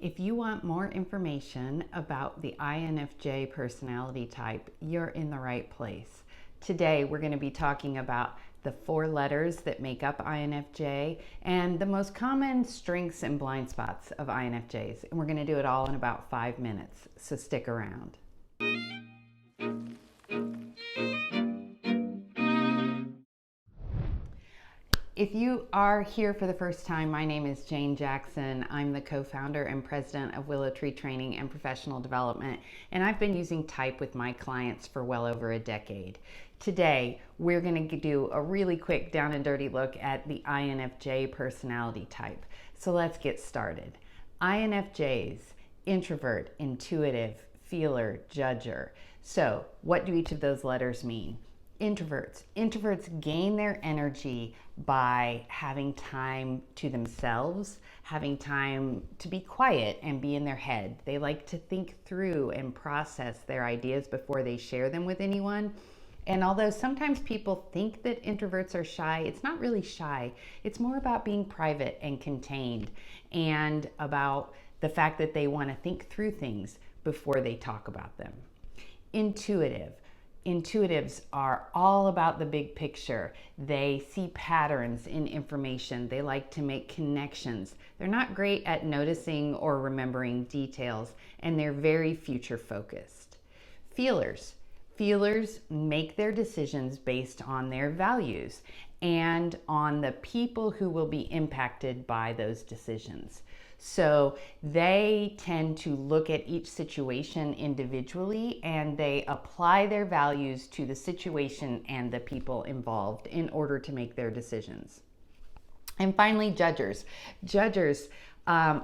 If you want more information about the INFJ personality type, you're in the right place. Today, we're going to be talking about the 4 letters that make up INFJ and the most common strengths and blind spots of INFJs. And we're going to do it all in about 5 minutes, so stick around. If you are here for the first time, my name is Jane Jackson. I'm the co-founder and president of Willow Tree Training and Professional Development, and I've been using Type with my clients for well over a decade. Today, we're going to do a really quick down and dirty look at the INFJ personality type. So let's get started. INFJs, introvert, intuitive, feeler, judger. So what do each of those letters mean? Introverts gain their energy by having time to themselves, having time to be quiet and be in their head. They like to think through and process their ideas before they share them with anyone. And although sometimes people think that introverts are shy, it's not really shy. It's more about being private and contained, and about the fact that they want to think through things before they talk about them. Intuitives are all about the big picture. They see patterns in information. They like to make connections. They're not great at noticing or remembering details, and they're very future focused. Feelers make their decisions based on their values and on the people who will be impacted by those decisions. So they tend to look at each situation individually, and they apply their values to the situation and the people involved in order to make their decisions. And finally, judgers. Judgers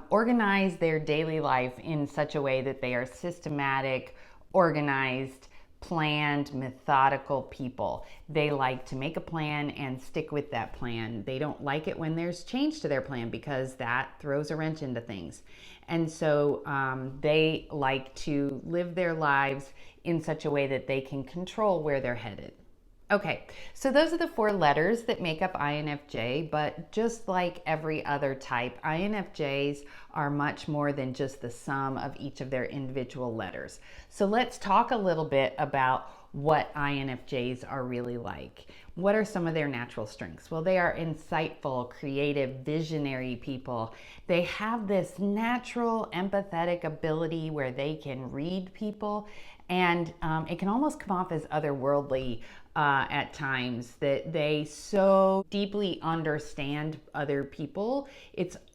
organize their daily life in such a way that they are systematic, organized, planned, methodical people. They like to make a plan and stick with that plan. They don't like it when there's change to their plan because that throws a wrench into things. And so they like to live their lives in such a way that they can control where they're headed. Okay, so those are the 4 letters that make up INFJ, but just like every other type, INFJs are much more than just the sum of each of their individual letters. So let's talk a little bit about what INFJs are really like. What are some of their natural strengths? Well, they are insightful, creative, visionary people. They have this natural empathetic ability where they can read people, and it can almost come off as otherworldly at times, that they so deeply understand other people.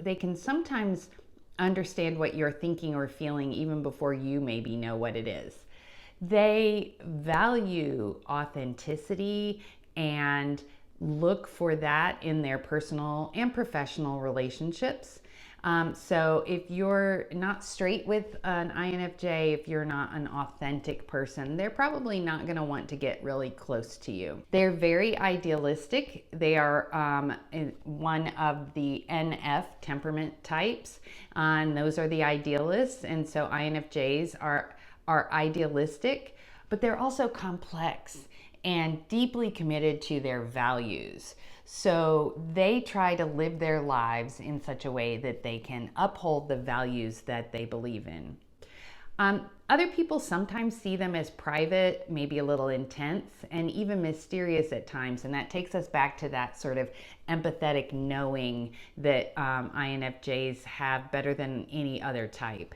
They can sometimes understand what you're thinking or feeling even before you maybe know what it is. They value authenticity and look for that in their personal and professional relationships. So if you're not straight with an INFJ, if you're not an authentic person, they're probably not going to want to get really close to you. They're very idealistic. They are one of the NF temperament types, and those are the idealists. And so INFJs are idealistic, but they're also complex and deeply committed to their values. So they try to live their lives in such a way that they can uphold the values that they believe in. Other people sometimes see them as private, maybe a little intense, and even mysterious at times. And that takes us back to that sort of empathetic knowing that INFJs have better than any other type.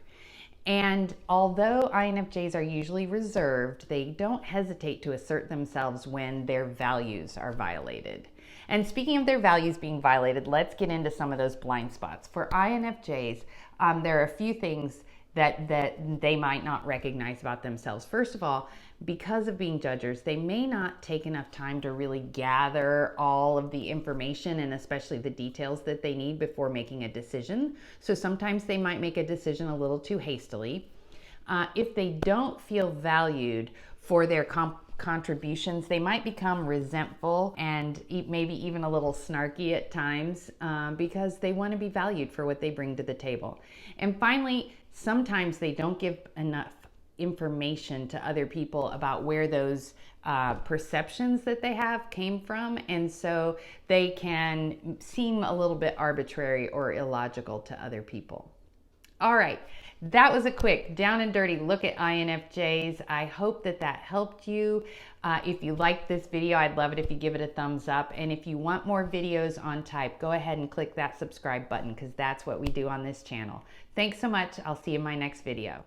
And although INFJs are usually reserved, they don't hesitate to assert themselves when their values are violated. And speaking of their values being violated, let's get into some of those blind spots. For INFJs, there are a few things that they might not recognize about themselves. First of all, because of being judgers, they may not take enough time to really gather all of the information and especially the details that they need before making a decision. So sometimes they might make a decision a little too hastily. If they don't feel valued for their contributions, they might become resentful and maybe even a little snarky at times because they want to be valued for what they bring to the table. And finally, sometimes they don't give enough information to other people about where those perceptions that they have came from, and so they can seem a little bit arbitrary or illogical to other people. All right, that was a quick down and dirty look at INFJs. I hope that that helped you. If you liked this video, I'd love it if you give it a thumbs up. And if you want more videos on type, go ahead and click that subscribe button because that's what we do on this channel. Thanks so much. I'll see you in my next video.